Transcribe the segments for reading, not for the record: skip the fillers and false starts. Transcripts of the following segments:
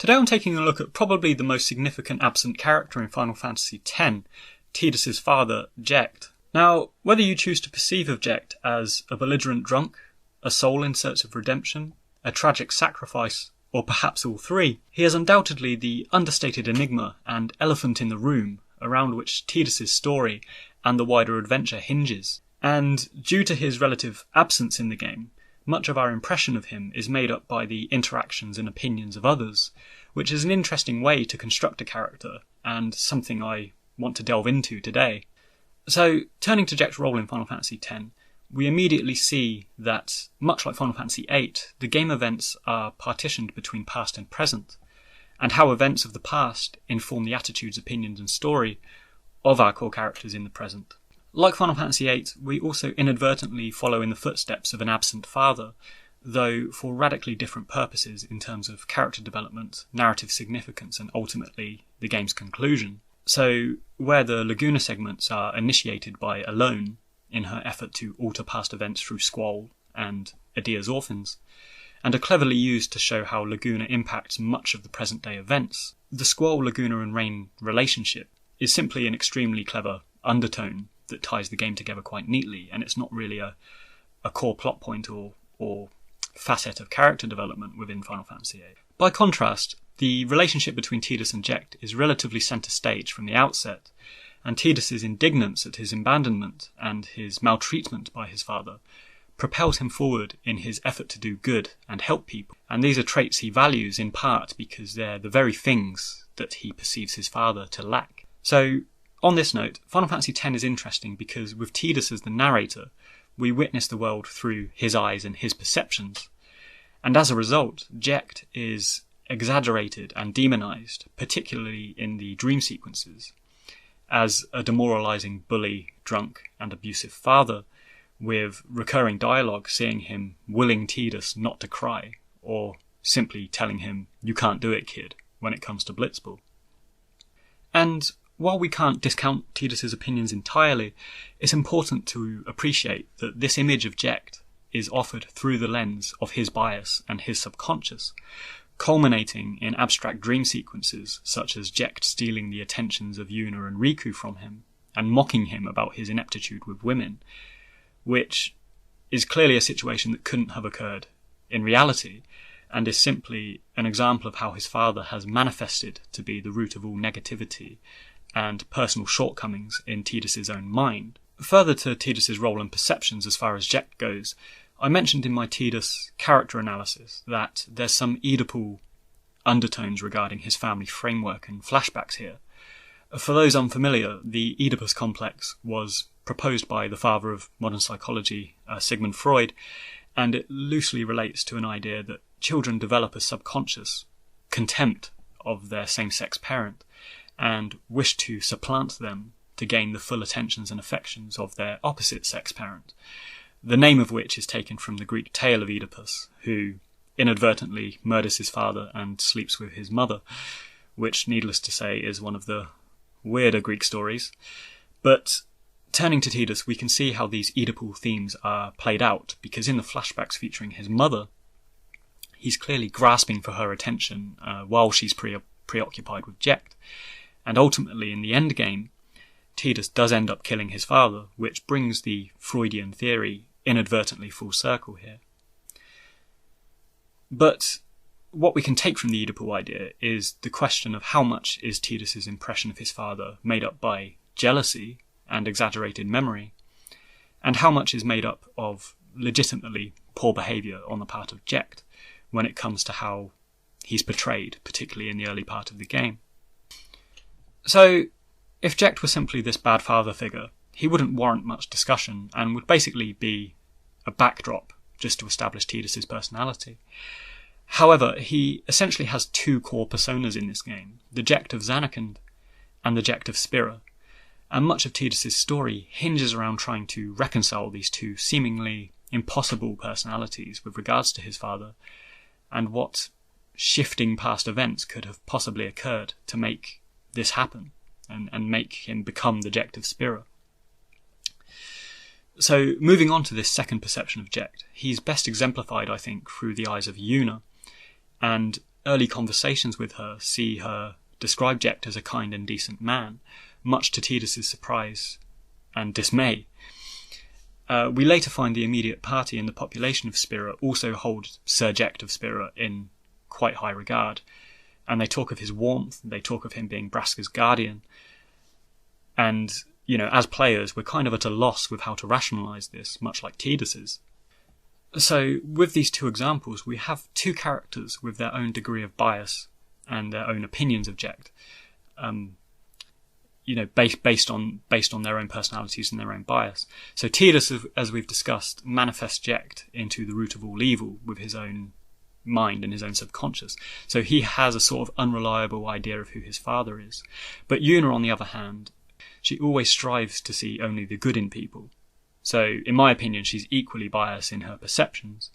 Today I'm taking a look at probably the most significant absent character in Final Fantasy X, Tidus' father, Jecht. Now, whether you choose to perceive of Jecht as a belligerent drunk, a soul in search of redemption, a tragic sacrifice, or perhaps all three, he is undoubtedly the understated enigma and elephant in the room around which Tidus' story and the wider adventure hinges. And due to his relative absence in the game, much of our impression of him is made up by the interactions and opinions of others, which is an interesting way to construct a character, and something I want to delve into today. So, turning to Jecht's role in Final Fantasy X, we immediately see that, much like Final Fantasy VIII, the game events are partitioned between past and present, and how events of the past inform the attitudes, opinions and story of our core characters in the present. Like Final Fantasy VIII, we also inadvertently follow in the footsteps of an absent father, though for radically different purposes in terms of character development, narrative significance and ultimately the game's conclusion. So, where the Laguna segments are initiated by Alone in her effort to alter past events through Squall and Adia's orphans, and are cleverly used to show how Laguna impacts much of the present-day events, the Squall, Laguna and Rain relationship is simply an extremely clever undertone that ties the game together quite neatly, and it's not really a core plot point or facet of character development within Final Fantasy VIII. By contrast, the relationship between Tidus and Jecht is relatively centre stage from the outset, and Tidus' indignance at his abandonment and his maltreatment by his father propels him forward in his effort to do good and help people, and these are traits he values in part because they're the very things that he perceives his father to lack. So, on this note, Final Fantasy X is interesting because with Tidus as the narrator, we witness the world through his eyes and his perceptions. And as a result, Jecht is exaggerated and demonized, particularly in the dream sequences, as a demoralizing bully, drunk and abusive father, with recurring dialogue seeing him willing Tidus not to cry, or simply telling him, "You can't do it, kid," when it comes to Blitzball. And while we can't discount Tidus' opinions entirely, it's important to appreciate that this image of Jecht is offered through the lens of his bias and his subconscious, culminating in abstract dream sequences such as Jecht stealing the attentions of Yuna and Riku from him, and mocking him about his ineptitude with women, which is clearly a situation that couldn't have occurred in reality, and is simply an example of how his father has manifested to be the root of all negativity and personal shortcomings in Tidus' own mind. Further to Tidus' role and perceptions as far as Jecht goes, I mentioned in my Tidus character analysis that there's some Oedipal undertones regarding his family framework and flashbacks here. For those unfamiliar, the Oedipus complex was proposed by the father of modern psychology, Sigmund Freud, and it loosely relates to an idea that children develop a subconscious contempt of their same-sex parent and wish to supplant them to gain the full attentions and affections of their opposite-sex parent, the name of which is taken from the Greek tale of Oedipus, who inadvertently murders his father and sleeps with his mother, which, needless to say, is one of the weirder Greek stories. But turning to Tidus, we can see how these Oedipal themes are played out, because in the flashbacks featuring his mother, he's clearly grasping for her attention while she's preoccupied with Jecht. And ultimately, in the endgame, Tidus does end up killing his father, which brings the Freudian theory inadvertently full circle here. But what we can take from the Oedipal idea is the question of how much is Tidus' impression of his father made up by jealousy and exaggerated memory, and how much is made up of legitimately poor behaviour on the part of Jecht when it comes to how he's portrayed, particularly in the early part of the game. So, if Jecht were simply this bad father figure, he wouldn't warrant much discussion and would basically be a backdrop just to establish Tidus' personality. However, he essentially has two core personas in this game, the Jecht of Zanarkand and the Jecht of Spira, and much of Tidus' story hinges around trying to reconcile these two seemingly impossible personalities with regards to his father, and what shifting past events could have possibly occurred to make this happen and make him become the Jecht of Spira. So, moving on to this second perception of Jecht, he's best exemplified, I think, through the eyes of Yuna, and early conversations with her see her describe Jecht as a kind and decent man, much to Tidus' surprise and dismay. We later find the immediate party and the population of Spira also hold Sir Jecht of Spira in quite high regard, and they talk of his warmth, they talk of him being Braska's guardian, and, as players, we're kind of at a loss with how to rationalise this, much like Tidus is. So, with these two examples, we have two characters with their own degree of bias and their own opinions of Jecht, based on their own personalities and their own bias. So Tidus, as we've discussed, manifests Jecht into the root of all evil with his own mind and his own subconscious. So he has a sort of unreliable idea of who his father is. But Yuna, on the other hand, she always strives to see only the good in people. So, in my opinion, she's equally biased in her perceptions,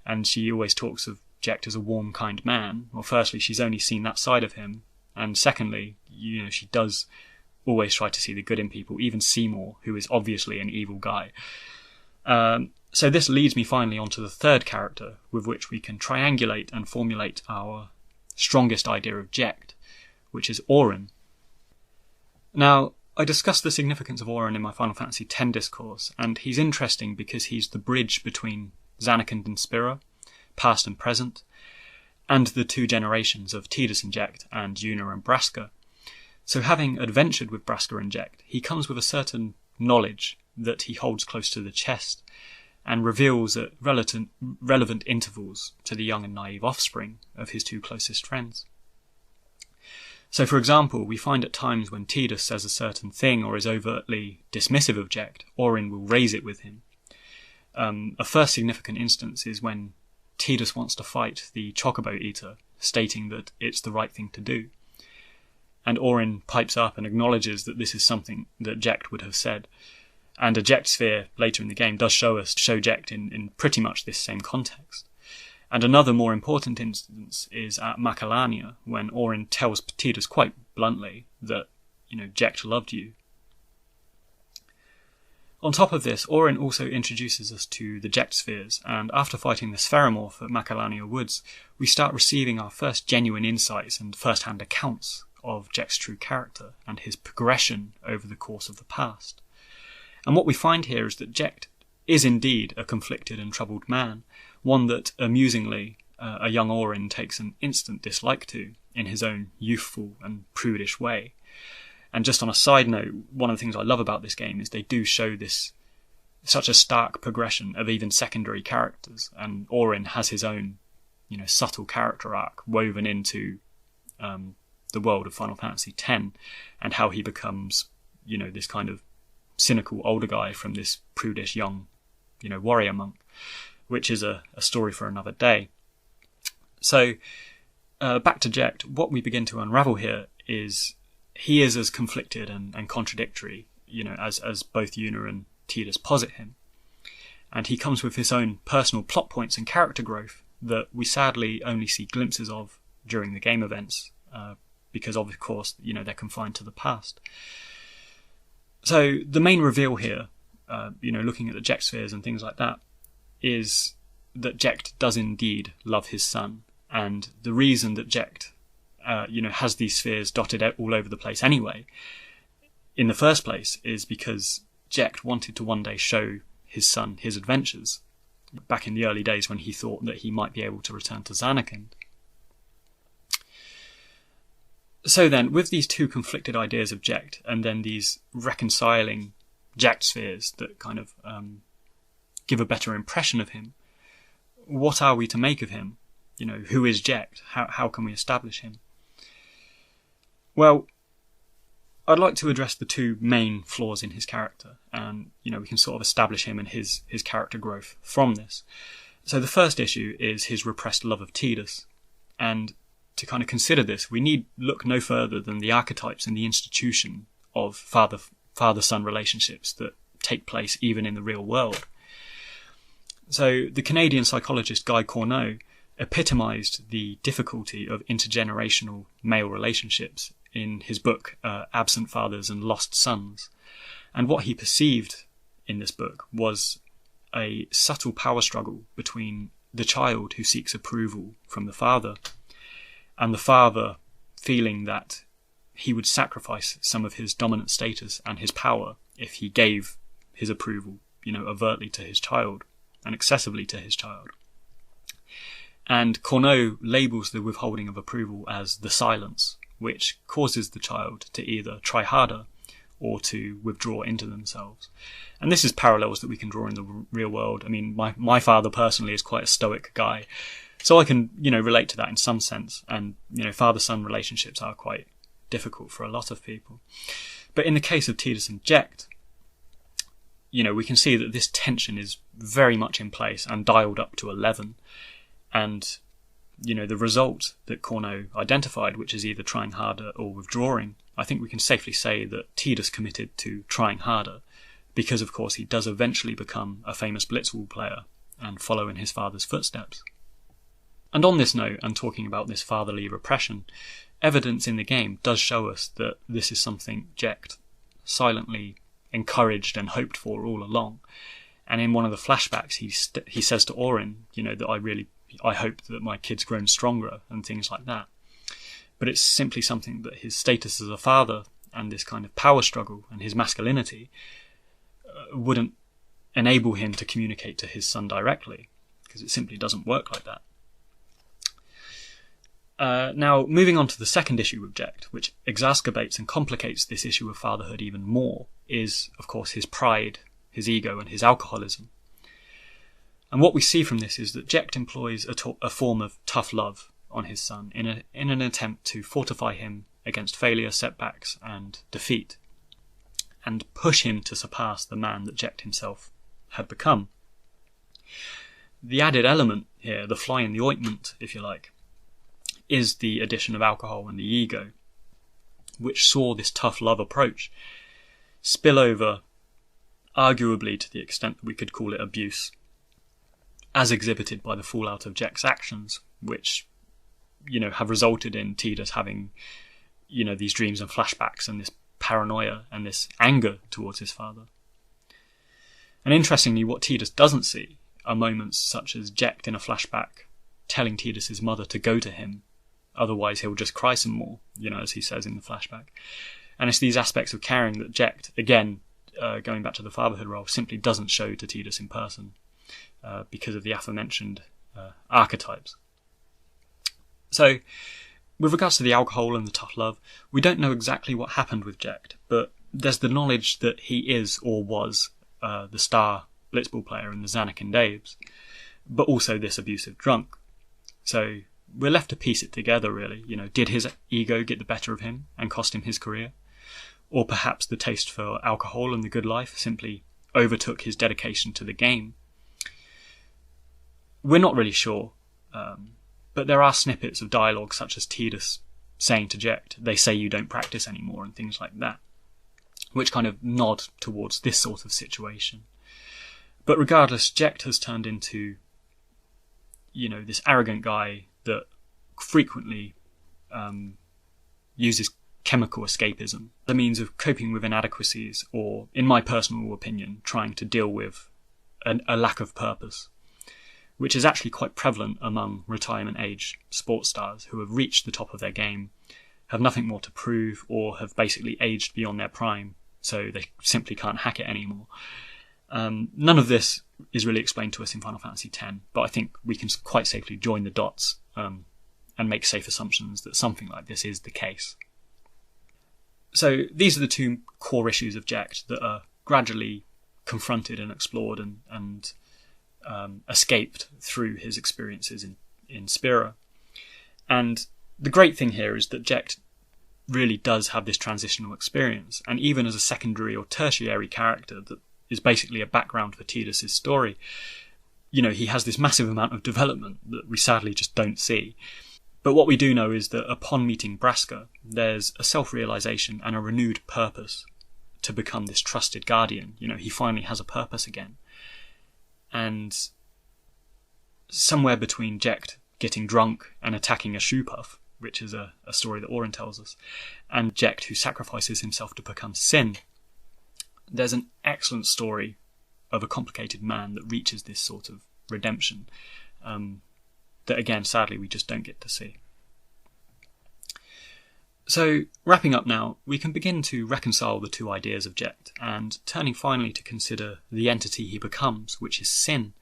and she always talks of Jecht as a warm, kind man. Well, firstly, she's only seen that side of him, and secondly, she does always try to see the good in people, even Seymour, who is obviously an evil guy. So this leads me finally onto the third character, with which we can triangulate and formulate our strongest idea of Jecht, which is Auron. Now, I discussed the significance of Auron in my Final Fantasy X discourse, and he's interesting because he's the bridge between Zanarkand and Spira, past and present, and the two generations of Tidus and Jecht and Yuna and Braska. So having adventured with Braska and Jecht, he comes with a certain knowledge that he holds close to the chest and reveals at relevant intervals to the young and naive offspring of his two closest friends. So, for example, we find at times when Tidus says a certain thing or is overtly dismissive of Jecht, Auron will raise it with him. A first significant instance is when Tidus wants to fight the Chocobo Eater, stating that it's the right thing to do. And Auron pipes up and acknowledges that this is something that Jecht would have said. And a Jecht sphere later in the game does show Jecht in pretty much this same context. And another more important instance is at Macalania, when Auron tells Tidus quite bluntly that, Jecht loved you. On top of this, Auron also introduces us to the Jecht spheres, and after fighting the Spheramorph at Macalania Woods, we start receiving our first genuine insights and first-hand accounts of Jecht's true character and his progression over the course of the past. And what we find here is that Jecht is indeed a conflicted and troubled man, one that, amusingly, a young Auron takes an instant dislike to in his own youthful and prudish way. And just on a side note, one of the things I love about this game is they do show such a stark progression of even secondary characters, and Auron has his own, subtle character arc woven into the world of Final Fantasy X, and how he becomes, this kind of cynical older guy from this prudish young, warrior monk, which is a story for another day. So, back to Jecht, what we begin to unravel here is he is as conflicted and contradictory, as both Yuna and Tidus posit him. And he comes with his own personal plot points and character growth that we sadly only see glimpses of during the game events, because of course, they're confined to the past. So the main reveal here, looking at the Jecht spheres and things like that, is that Jecht does indeed love his son, and the reason that Jecht, has these spheres dotted out all over the place anyway, in the first place, is because Jecht wanted to one day show his son his adventures, back in the early days when he thought that he might be able to return to Zanarkand. So then, with these two conflicted ideas of Jecht, and then these reconciling Jecht spheres that kind of give a better impression of him, what are we to make of him? Who is Jecht? How can we establish him? Well, I'd like to address the two main flaws in his character, and we can sort of establish him and his character growth from this. So the first issue is his repressed love of Tidus, and to kind of consider this, we need look no further than the archetypes and the institution of father-son relationships that take place even in the real world. So the Canadian psychologist Guy Corneau epitomised the difficulty of intergenerational male relationships in his book Absent Fathers and Lost Sons. And what he perceived in this book was a subtle power struggle between the child who seeks approval from the father and the father feeling that he would sacrifice some of his dominant status and his power if he gave his approval, overtly to his child and excessively to his child. And Corneau labels the withholding of approval as the silence, which causes the child to either try harder or to withdraw into themselves. And this is parallels that we can draw in the real world. I mean, my father personally is quite a stoic guy, so I can, relate to that in some sense. And, father-son relationships are quite difficult for a lot of people. But in the case of Tidus and Jecht, we can see that this tension is very much in place and dialed up to 11. And, the result that Corneau identified, which is either trying harder or withdrawing, I think we can safely say that Tidus committed to trying harder because, of course, he does eventually become a famous blitzball player and follow in his father's footsteps. And on this note, and talking about this fatherly repression, evidence in the game does show us that this is something Jecht silently encouraged and hoped for all along. And in one of the flashbacks, he says to Wherein, that I hope that my kid's grown stronger and things like that. But it's simply something that his status as a father and this kind of power struggle and his masculinity wouldn't enable him to communicate to his son directly, because it simply doesn't work like that. Now, moving on to the second issue with Jecht, which exacerbates and complicates this issue of fatherhood even more, is, of course, his pride, his ego, and his alcoholism. And what we see from this is that Jecht employs a form of tough love on his son in an attempt to fortify him against failure, setbacks, and defeat, and push him to surpass the man that Jecht himself had become. The added element here, the fly in the ointment, if you like, is the addition of alcohol and the ego, which saw this tough love approach spill over, arguably to the extent that we could call it abuse, as exhibited by the fallout of Jecht's actions, which, have resulted in Tidus having, these dreams and flashbacks and this paranoia and this anger towards his father. And interestingly, what Tidus doesn't see are moments such as Jecht in a flashback telling Tidus' mother to go to him, otherwise he'll just cry some more, as he says in the flashback. And it's these aspects of caring that Jecht, again, going back to the fatherhood role, simply doesn't show to Tidus in person, because of the aforementioned archetypes. So, with regards to the alcohol and the tough love, we don't know exactly what happened with Jecht, but there's the knowledge that he is, or was, the star blitzball player in the Zanakin days, but also this abusive drunk. So, we're left to piece it together, really. Did his ego get the better of him and cost him his career? Or perhaps the taste for alcohol and the good life simply overtook his dedication to the game? We're not really sure, but there are snippets of dialogue such as Tidus saying to Jecht, "They say you don't practice anymore," and things like that, which kind of nod towards this sort of situation. But regardless, Jecht has turned into, this arrogant guy that frequently uses chemical escapism, the means of coping with inadequacies, or, in my personal opinion, trying to deal with a lack of purpose, which is actually quite prevalent among retirement age sports stars who have reached the top of their game, have nothing more to prove, or have basically aged beyond their prime, so they simply can't hack it anymore. None of this is really explained to us in Final Fantasy X, but I think we can quite safely join the dots and make safe assumptions that something like this is the case. So these are the two core issues of Jecht that are gradually confronted and explored and escaped through his experiences in Spira. And the great thing here is that Jecht really does have this transitional experience, and even as a secondary or tertiary character that is basically a background for Tidus' story, he has this massive amount of development that we sadly just don't see. But what we do know is that upon meeting Braska, there's a self-realization and a renewed purpose to become this trusted guardian. He finally has a purpose again. And somewhere between Jecht getting drunk and attacking a shoe puff, which is a story that Wherein tells us, and Jecht who sacrifices himself to become Sin, there's an excellent story of a complicated man that reaches this sort of redemption that, again, sadly, we just don't get to see. So, wrapping up now, we can begin to reconcile the two ideas of Jecht, and turning finally to consider the entity he becomes, which is sin.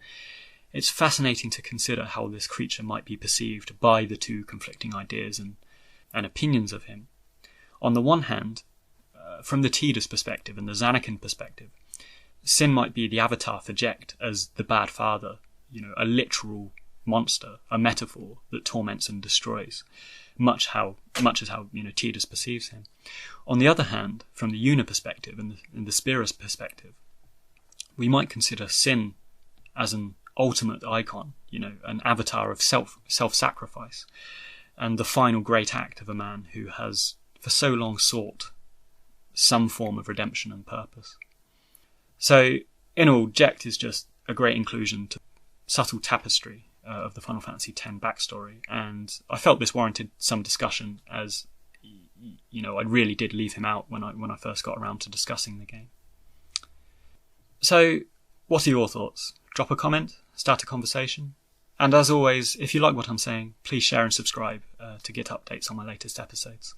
It's fascinating to consider how this creature might be perceived by the two conflicting ideas and opinions of him. On the one hand, from the Tidus perspective and the Zanarkand perspective, sin might be the avatar for Jecht as the bad father, a literal monster, a metaphor that torments and destroys, much as how Tidus perceives him. On the other hand, from the Una perspective and the Spira's perspective, we might consider sin as an ultimate icon, an avatar of self-sacrifice, and the final great act of a man who has for so long sought some form of redemption and purpose. So, in all, Jecht is just a great inclusion to subtle tapestry of the Final Fantasy X backstory, and I felt this warranted some discussion, as I really did leave him out when I first got around to discussing the game. So, what are your thoughts? Drop a comment, start a conversation, and as always, if you like what I'm saying, please share and subscribe to get updates on my latest episodes.